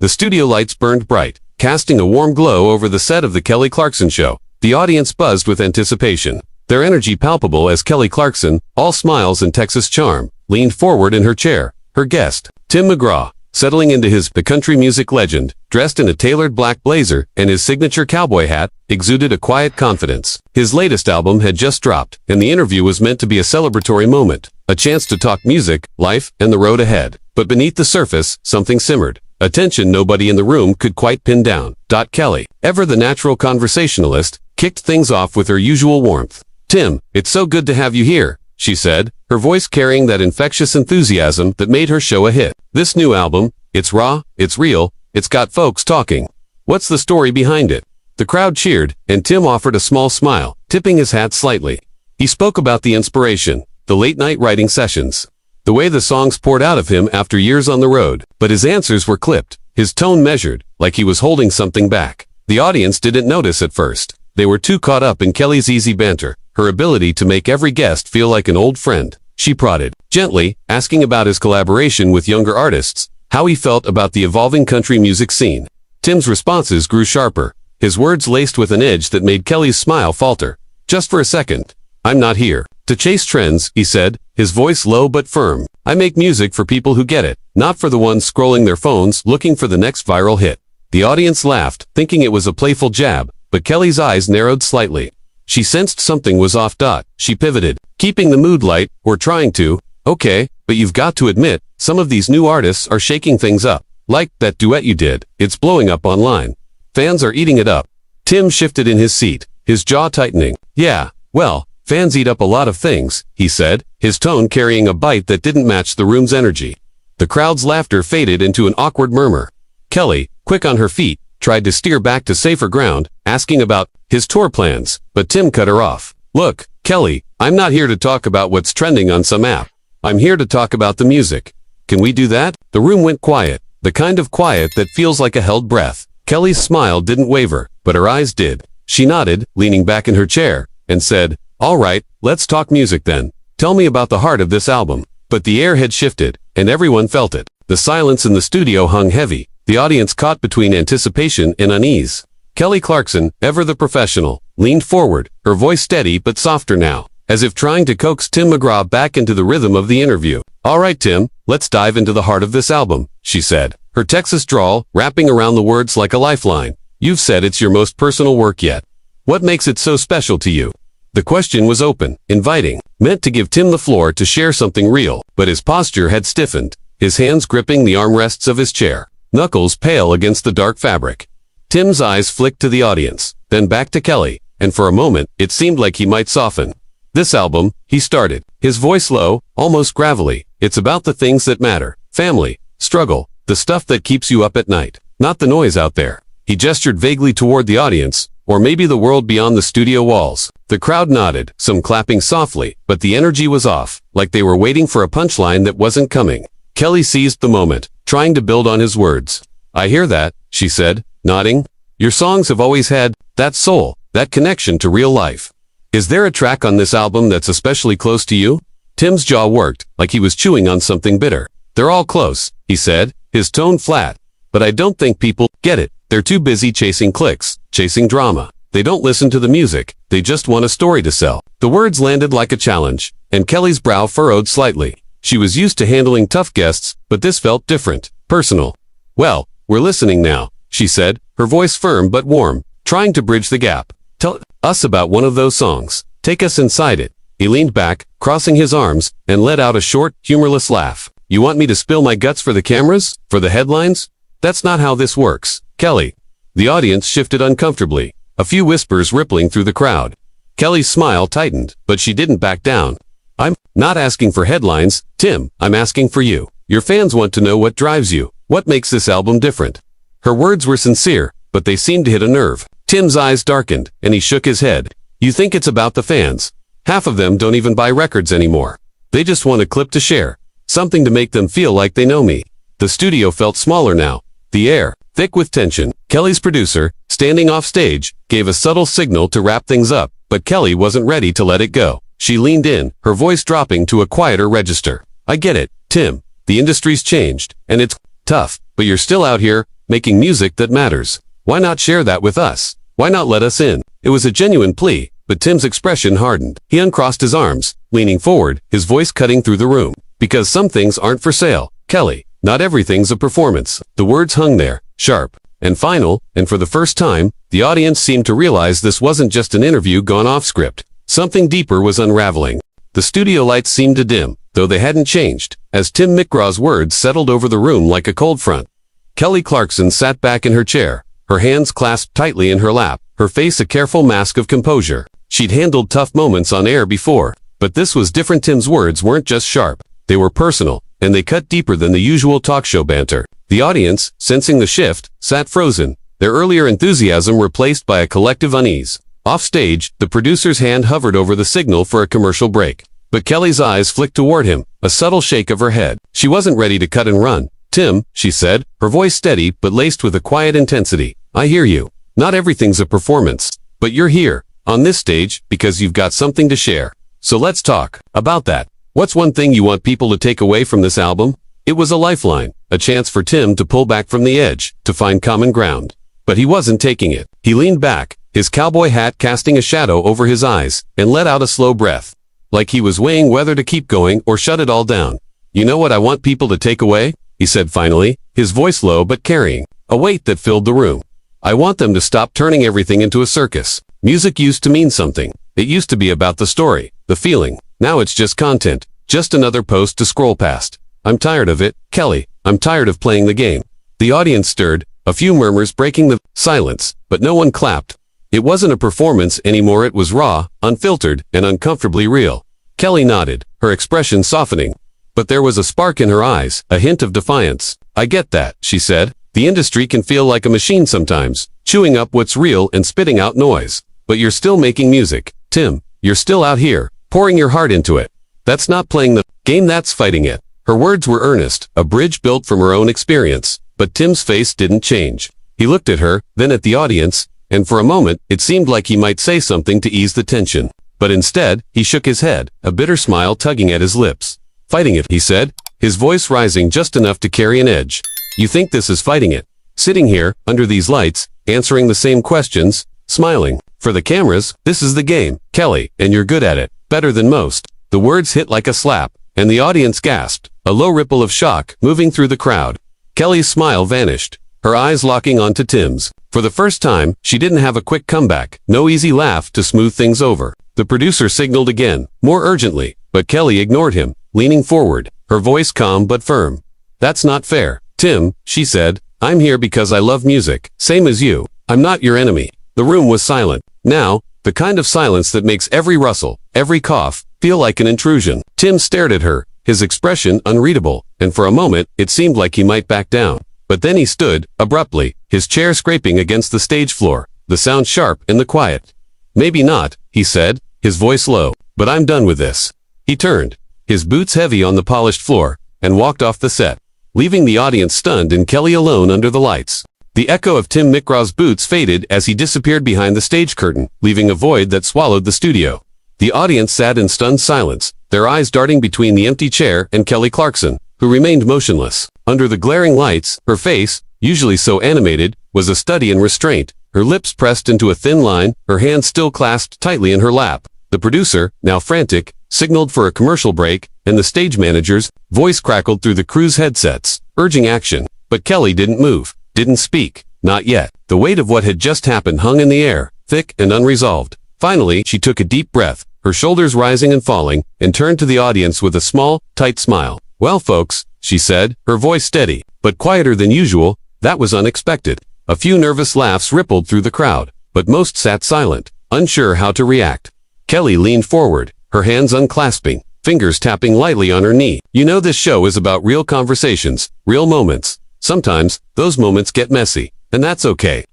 The studio lights burned bright, casting a warm glow over the set of The Kelly Clarkson Show. The audience buzzed with anticipation, their energy palpable as Kelly Clarkson, all smiles and Texas charm, leaned forward in her chair. Her guest, Tim McGraw, settling into the country music legend, dressed in a tailored black blazer and his signature cowboy hat, exuded a quiet confidence. His latest album had just dropped, and the interview was meant to be a celebratory moment, a chance to talk music, life, and the road ahead. But beneath the surface, something simmered, a tension nobody in the room could quite pin down. Kelly, ever the natural conversationalist, kicked things off with her usual warmth. "Tim, it's so good to have you here," she said, her voice carrying that infectious enthusiasm that made her show a hit. "This new album, it's raw, it's real, it's got folks talking. What's the story behind it?" The crowd cheered, and Tim offered a small smile, tipping his hat slightly. He spoke about the inspiration, the late-night writing sessions, the way the songs poured out of him after years on the road. But his answers were clipped, his tone measured, like he was holding something back. The audience didn't notice at first. They were too caught up in Kelly's easy banter, her ability to make every guest feel like an old friend. She prodded, gently, asking about his collaboration with younger artists, how he felt about the evolving country music scene. Tim's responses grew sharper, his words laced with an edge that made Kelly's smile falter. "Just for a second. I'm not here to chase trends," he said, his voice low but firm. "I make music for people who get it, not for the ones scrolling their phones looking for the next viral hit." The audience laughed, thinking it was a playful jab, but Kelly's eyes narrowed slightly. She sensed something was off. She pivoted, keeping the mood light, or trying to. "Okay, but you've got to admit, some of these new artists are shaking things up. Like that duet you did, it's blowing up online. Fans are eating it up." Tim shifted in his seat, his jaw tightening. "Yeah, well, fans eat up a lot of things," he said, his tone carrying a bite that didn't match the room's energy. The crowd's laughter faded into an awkward murmur. Kelly, quick on her feet, tried to steer back to safer ground, asking about his tour plans, but Tim cut her off. "Look, Kelly, I'm not here to talk about what's trending on some app. I'm here to talk about the music. Can we do that?" The room went quiet, the kind of quiet that feels like a held breath. Kelly's smile didn't waver, but her eyes did. She nodded, leaning back in her chair, and said, "All right, let's talk music then. Tell me about the heart of this album." But the air had shifted, and everyone felt it. The silence in the studio hung heavy, the audience caught between anticipation and unease. Kelly Clarkson, ever the professional, leaned forward, her voice steady but softer now, as if trying to coax Tim McGraw back into the rhythm of the interview. "All right, Tim, let's dive into the heart of this album," she said, her Texas drawl wrapping around the words like a lifeline. "You've said it's your most personal work yet. What makes it so special to you?" The question was open, inviting, meant to give Tim the floor to share something real, but his posture had stiffened, his hands gripping the armrests of his chair, knuckles pale against the dark fabric. Tim's eyes flicked to the audience, then back to Kelly, and for a moment, it seemed like he might soften. "This album," he started, his voice low, almost gravelly, "it's about the things that matter, family, struggle, the stuff that keeps you up at night, not the noise out there." He gestured vaguely toward the audience, or maybe the world beyond the studio walls. The crowd nodded, some clapping softly, but the energy was off, like they were waiting for a punchline that wasn't coming. Kelly seized the moment, trying to build on his words. "I hear that," she said, nodding. "Your songs have always had that soul, that connection to real life. Is there a track on this album that's especially close to you?" Tim's jaw worked, like he was chewing on something bitter. "They're all close," he said, his tone flat. "But I don't think people get it. They're too busy chasing clicks, chasing drama. They don't listen to the music, they just want a story to sell." The words landed like a challenge, and Kelly's brow furrowed slightly. She was used to handling tough guests, but this felt different, personal. "Well, we're listening now," she said, her voice firm but warm, trying to bridge the gap. "Tell us about one of those songs. Take us inside it." He leaned back, crossing his arms, and let out a short, humorless laugh. "You want me to spill my guts for the cameras? For the headlines? That's not how this works, Kelly." The audience shifted uncomfortably, a few whispers rippling through the crowd. Kelly's smile tightened, but she didn't back down. "I'm not asking for headlines, Tim, I'm asking for you. Your fans want to know what drives you, what makes this album different." Her words were sincere, but they seemed to hit a nerve. Tim's eyes darkened, and he shook his head. "You think it's about the fans? Half of them don't even buy records anymore. They just want a clip to share, something to make them feel like they know me." The studio felt smaller now, the air thick with tension. Kelly's producer, standing off stage, gave a subtle signal to wrap things up, but Kelly wasn't ready to let it go. She leaned in, her voice dropping to a quieter register. "I get it, Tim. The industry's changed, and it's tough, but you're still out here, making music that matters. Why not share that with us? Why not let us in? It was a genuine plea, but Tim's expression hardened. He uncrossed his arms, leaning forward, his voice cutting through the room. Because some things aren't for sale, Kelly. Not everything's a performance. The words hung there, sharp and final, and for the first time, the audience seemed to realize this wasn't just an interview gone off script. Something deeper was unraveling. The studio lights seemed to dim, though they hadn't changed, as Tim McGraw's words settled over the room like a cold front. Kelly Clarkson sat back in her chair, her hands clasped tightly in her lap, her face a careful mask of composure. She'd handled tough moments on air before, but this was different. Tim's words weren't just sharp, they were personal, and they cut deeper than the usual talk show banter. The audience, sensing the shift, sat frozen, their earlier enthusiasm replaced by a collective unease. Off stage, the producer's hand hovered over the signal for a commercial break. But Kelly's eyes flicked toward him, a subtle shake of her head. She wasn't ready to cut and run. Tim, she said, her voice steady but laced with a quiet intensity. I hear you. Not everything's a performance. But you're here, on this stage, because you've got something to share. So let's talk about that. What's one thing you want people to take away from this album? It was a lifeline, a chance for Tim to pull back from the edge, to find common ground. But he wasn't taking it. He leaned back, his cowboy hat casting a shadow over his eyes, and let out a slow breath. Like he was weighing whether to keep going or shut it all down. You know what I want people to take away? He said finally, his voice low but carrying a weight that filled the room. I want them to stop turning everything into a circus. Music used to mean something. It used to be about the story, the feeling. Now it's just content, just another post to scroll past. I'm tired of it, Kelly. I'm tired of playing the game. The audience stirred, a few murmurs breaking the silence, but no one clapped. It wasn't a performance anymore. It was raw, unfiltered, and uncomfortably real. Kelly nodded, her expression softening. But there was a spark in her eyes, a hint of defiance. I get that, she said. The industry can feel like a machine sometimes, chewing up what's real and spitting out noise. But you're still making music, Tim. You're still out here, pouring your heart into it. That's not playing the game, that's fighting it. Her words were earnest, a bridge built from her own experience. But Tim's face didn't change. He looked at her, then at the audience, and for a moment, it seemed like he might say something to ease the tension. But instead, he shook his head, a bitter smile tugging at his lips. Fighting it, he said, his voice rising just enough to carry an edge. You think this is fighting it? Sitting here, under these lights, answering the same questions, smiling. For the cameras, this is the game, Kelly, and you're good at it, better than most. The words hit like a slap, and the audience gasped, a low ripple of shock moving through the crowd. Kelly's smile vanished, her eyes locking onto Tim's. For the first time, she didn't have a quick comeback, no easy laugh to smooth things over. The producer signaled again, more urgently, but Kelly ignored him, leaning forward, her voice calm but firm. That's not fair, Tim, she said. I'm here because I love music, same as you. I'm not your enemy. The room was silent. Now, the kind of silence that makes every rustle, every cough, feel like an intrusion. Tim stared at her, his expression unreadable, and for a moment, it seemed like he might back down. But then he stood, abruptly, his chair scraping against the stage floor, the sound sharp in the quiet. Maybe not, he said, his voice low, but I'm done with this. He turned, his boots heavy on the polished floor, and walked off the set, leaving the audience stunned and Kelly alone under the lights. The echo of Tim McGraw's boots faded as he disappeared behind the stage curtain, leaving a void that swallowed the studio. The audience sat in stunned silence, their eyes darting between the empty chair and Kelly Clarkson, who remained motionless. Under the glaring lights, her face, usually so animated, was a study in restraint, her lips pressed into a thin line, her hands still clasped tightly in her lap. The producer, now frantic, signaled for a commercial break, and the stage manager's voice crackled through the crew's headsets, urging action. But Kelly didn't move, didn't speak, not yet. The weight of what had just happened hung in the air, thick and unresolved. Finally, she took a deep breath, her shoulders rising and falling, and turned to the audience with a small, tight smile. Well, folks, she said, her voice steady, but quieter than usual. That was unexpected. A few nervous laughs rippled through the crowd, but most sat silent, unsure how to react. Kelly leaned forward, her hands unclasping, fingers tapping lightly on her knee. You know, this show is about real conversations, real moments. Sometimes, those moments get messy, and that's okay.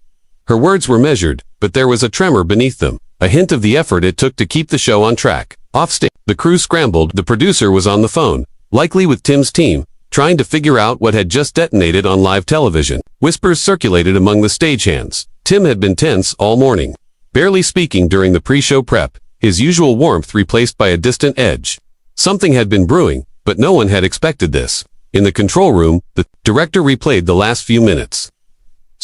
Her words were measured, but there was a tremor beneath them, a hint of the effort it took to keep the show on track. Offstage, the crew scrambled. The producer was on the phone, likely with Tim's team, trying to figure out what had just detonated on live television. Whispers circulated among the stagehands. Tim had been tense all morning, barely speaking during the pre-show prep, his usual warmth replaced by a distant edge. Something had been brewing, but no one had expected this. In the control room, the director replayed the last few minutes.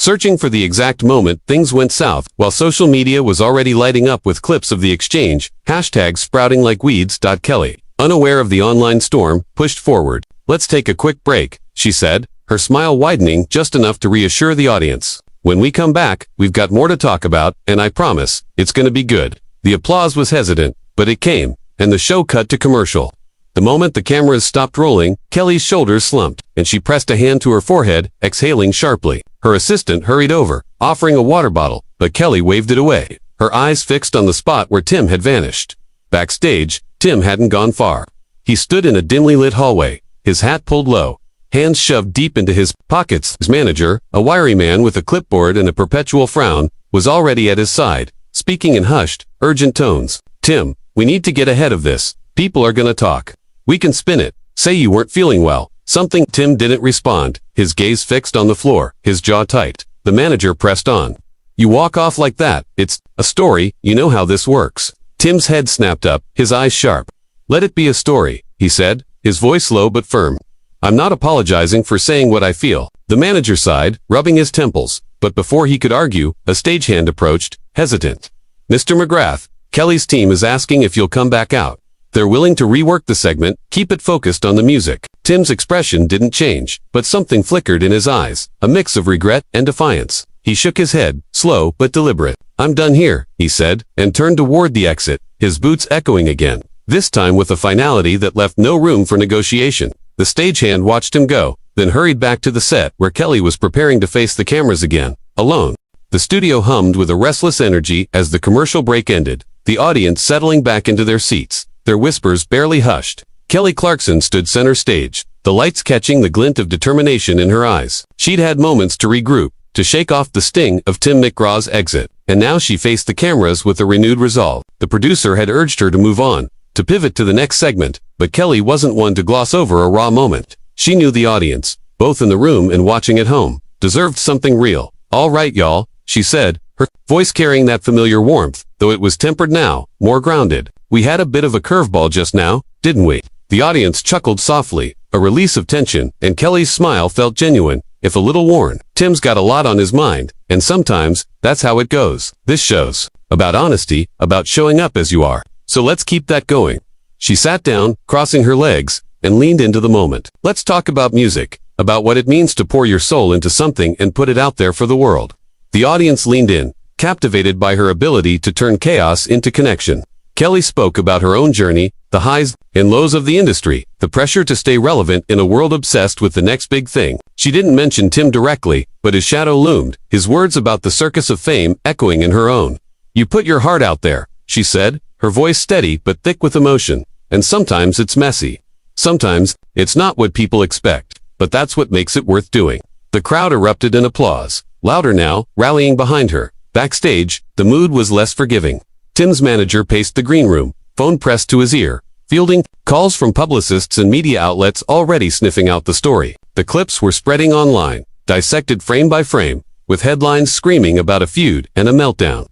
Searching for the exact moment things went south, while social media was already lighting up with clips of the exchange, hashtags sprouting like weeds. Kelly, unaware of the online storm, pushed forward. "Let's take a quick break," she said, her smile widening just enough to reassure the audience. "When we come back, we've got more to talk about, and I promise, it's gonna be good." The applause was hesitant, but it came, and the show cut to commercial. The moment the cameras stopped rolling, Kelly's shoulders slumped, and she pressed a hand to her forehead, exhaling sharply. Her assistant hurried over, offering a water bottle, but Kelly waved it away, her eyes fixed on the spot where Tim had vanished. Backstage, Tim hadn't gone far. He stood in a dimly lit hallway, his hat pulled low, hands shoved deep into his pockets. His manager, a wiry man with a clipboard and a perpetual frown, was already at his side, speaking in hushed, urgent tones. "Tim, we need to get ahead of this. People are gonna talk. We can spin it. Say you weren't feeling well. Something." Tim didn't respond, his gaze fixed on the floor, his jaw tight. The manager pressed on. "You walk off like that. It's a story. You know how this works." Tim's head snapped up, his eyes sharp. "Let it be a story," he said, his voice low but firm. "I'm not apologizing for saying what I feel." The manager sighed, rubbing his temples, but before he could argue, a stagehand approached, hesitant. "Mr. McGrath, Kelly's team is asking if you'll come back out. They're willing to rework the segment, keep it focused on the music." Tim's expression didn't change, but something flickered in his eyes, a mix of regret and defiance. He shook his head, slow but deliberate. "I'm done here," he said, and turned toward the exit, his boots echoing again, this time with a finality that left no room for negotiation. The stagehand watched him go, then hurried back to the set where Kelly was preparing to face the cameras again, alone. The studio hummed with a restless energy as the commercial break ended, the audience settling back into their seats, their whispers barely hushed. Kelly Clarkson stood center stage, the lights catching the glint of determination in her eyes. She'd had moments to regroup, to shake off the sting of Tim McGraw's exit, and now she faced the cameras with a renewed resolve. The producer had urged her to move on, to pivot to the next segment, but Kelly wasn't one to gloss over a raw moment. She knew the audience, both in the room and watching at home, deserved something real. "All right, y'all," she said, her voice carrying that familiar warmth, though it was tempered now, more grounded. "We had a bit of a curveball just now, didn't we?" The audience chuckled softly, a release of tension, and Kelly's smile felt genuine, if a little worn. Tim's got a lot on his mind, and sometimes, that's how it goes. This show's about honesty, about showing up as you are. So let's keep that going. She sat down, crossing her legs, and leaned into the moment. "Let's talk about music, about what it means to pour your soul into something and put it out there for the world." The audience leaned in, captivated by her ability to turn chaos into connection. Kelly spoke about her own journey, the highs and lows of the industry, the pressure to stay relevant in a world obsessed with the next big thing. She didn't mention Tim directly, but his shadow loomed, his words about the circus of fame echoing in her own. "You put your heart out there," she said, her voice steady but thick with emotion. "And sometimes it's messy. Sometimes, it's not what people expect, but that's what makes it worth doing." The crowd erupted in applause, louder now, rallying behind her. Backstage, the mood was less forgiving. Tim's manager paced the green room, phone pressed to his ear, fielding calls from publicists and media outlets already sniffing out the story. The clips were spreading online, dissected frame by frame, with headlines screaming about a feud and a meltdown.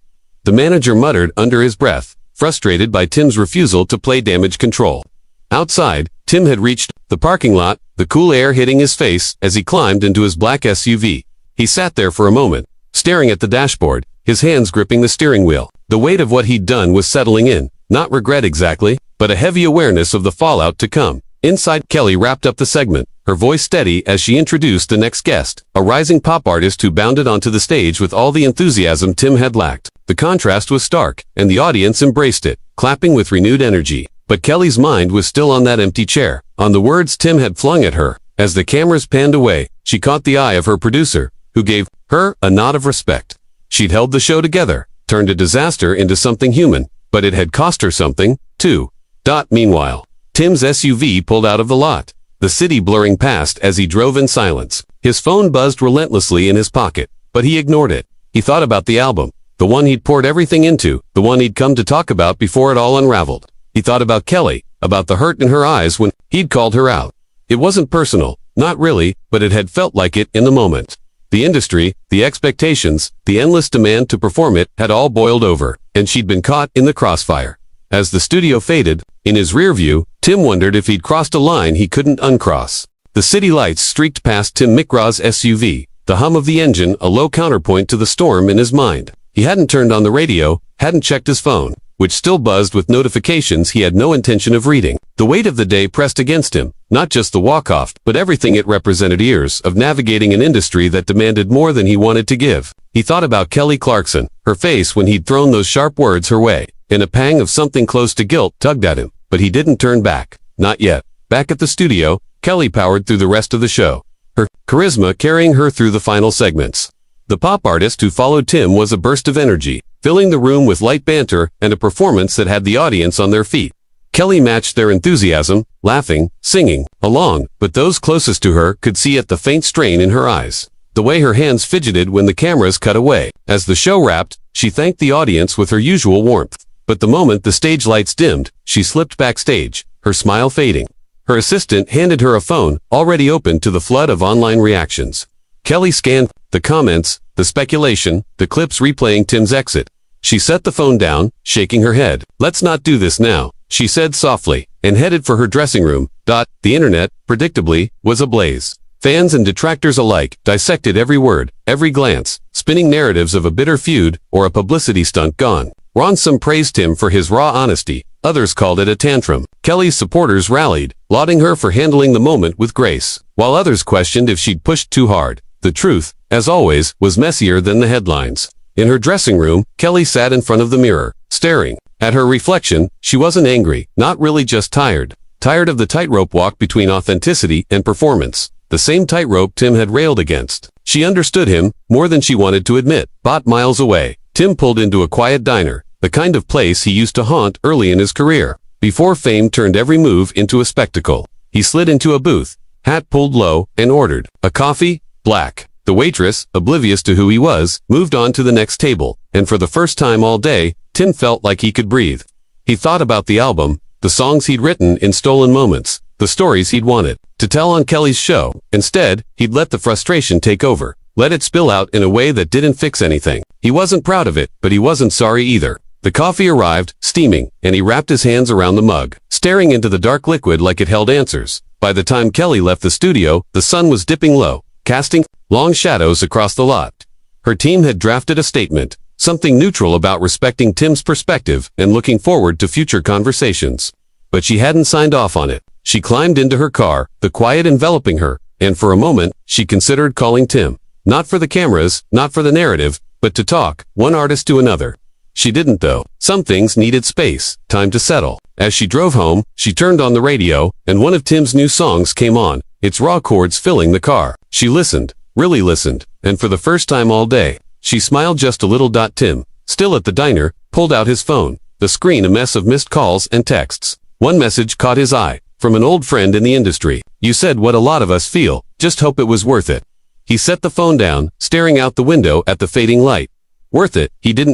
The manager muttered under his breath, frustrated by Tim's refusal to play damage control. Outside, Tim had reached the parking lot, the cool air hitting his face as he climbed into his black SUV. He sat there for a moment, staring at the dashboard, his hands gripping the steering wheel. The weight of what he'd done was settling in, not regret exactly, but a heavy awareness of the fallout to come. Inside, Kelly wrapped up the segment, her voice steady as she introduced the next guest, a rising pop artist who bounded onto the stage with all the enthusiasm Tim had lacked. The contrast was stark, and the audience embraced it, clapping with renewed energy. But Kelly's mind was still on that empty chair, on the words Tim had flung at her. As the cameras panned away, she caught the eye of her producer, who gave her a nod of respect. She'd held the show together, turned a disaster into something human, but it had cost her something, too. Meanwhile, Tim's SUV pulled out of the lot, the city blurring past as he drove in silence. His phone buzzed relentlessly in his pocket, but he ignored it. He thought about the album, the one he'd poured everything into, the one he'd come to talk about before it all unraveled. He thought about Kelly, about the hurt in her eyes when he'd called her out. It wasn't personal, not really, but it had felt like it in the moment. The industry, the expectations, the endless demand to perform it had all boiled over, and she'd been caught in the crossfire. As the studio faded, in his rear view, Tim wondered if he'd crossed a line he couldn't uncross. The city lights streaked past Tim McGraw's SUV, the hum of the engine a low counterpoint to the storm in his mind. He hadn't turned on the radio, hadn't checked his phone, which still buzzed with notifications he had no intention of reading. The weight of the day pressed against him, not just the walk-off, but everything it represented: years of navigating an industry that demanded more than he wanted to give. He thought about Kelly Clarkson, her face when he'd thrown those sharp words her way, and a pang of something close to guilt tugged at him, but he didn't turn back. Not yet. Back at the studio, Kelly powered through the rest of the show, her charisma carrying her through the final segments. The pop artist who followed Tim was a burst of energy, filling the room with light banter and a performance that had the audience on their feet. Kelly matched their enthusiasm, laughing, singing along, but those closest to her could see at the faint strain in her eyes, the way her hands fidgeted when the cameras cut away. As the show wrapped, she thanked the audience with her usual warmth. But the moment the stage lights dimmed, she slipped backstage, her smile fading. Her assistant handed her a phone, already open to the flood of online reactions. Kelly scanned the comments, the speculation, the clips replaying Tim's exit. She set the phone down, shaking her head. "Let's not do this now," she said softly, and headed for her dressing room. The internet, predictably, was ablaze. Fans and detractors alike dissected every word, every glance, spinning narratives of a bitter feud or a publicity stunt gone wrong. Some praised him for his raw honesty. Others called it a tantrum. Kelly's supporters rallied, lauding her for handling the moment with grace, while others questioned if she'd pushed too hard. The truth, as always, was messier than the headlines. In her dressing room, Kelly sat in front of the mirror, staring at her reflection. She wasn't angry, not really, just tired. Tired of the tightrope walk between authenticity and performance. The same tightrope Tim had railed against. She understood him, more than she wanted to admit. Bought miles away, Tim pulled into a quiet diner, the kind of place he used to haunt early in his career, before fame turned every move into a spectacle. He slid into a booth, hat pulled low, and ordered a coffee, black. The waitress, oblivious to who he was, moved on to the next table, and for the first time all day, Tim felt like he could breathe. He thought about the album, the songs he'd written in stolen moments, the stories he'd wanted to tell on Kelly's show. Instead, he'd let the frustration take over, let it spill out in a way that didn't fix anything. He wasn't proud of it, but he wasn't sorry either. The coffee arrived, steaming, and he wrapped his hands around the mug, staring into the dark liquid like it held answers. By the time Kelly left the studio, the sun was dipping low, casting long shadows across the lot. Her team had drafted a statement, something neutral about respecting Tim's perspective and looking forward to future conversations. But she hadn't signed off on it. She climbed into her car, the quiet enveloping her, and for a moment, she considered calling Tim. Not for the cameras, not for the narrative, but to talk, one artist to another. She didn't though. Some things needed space, time to settle. As she drove home, she turned on the radio, and one of Tim's new songs came on, its raw chords filling the car. She listened, really listened, and for the first time all day, she smiled just a little. Tim, still at the diner, pulled out his phone, the screen a mess of missed calls and texts. One message caught his eye, from an old friend in the industry. "You said what a lot of us feel, just hope it was worth it." He set the phone down, staring out the window at the fading light. Worth it, he didn't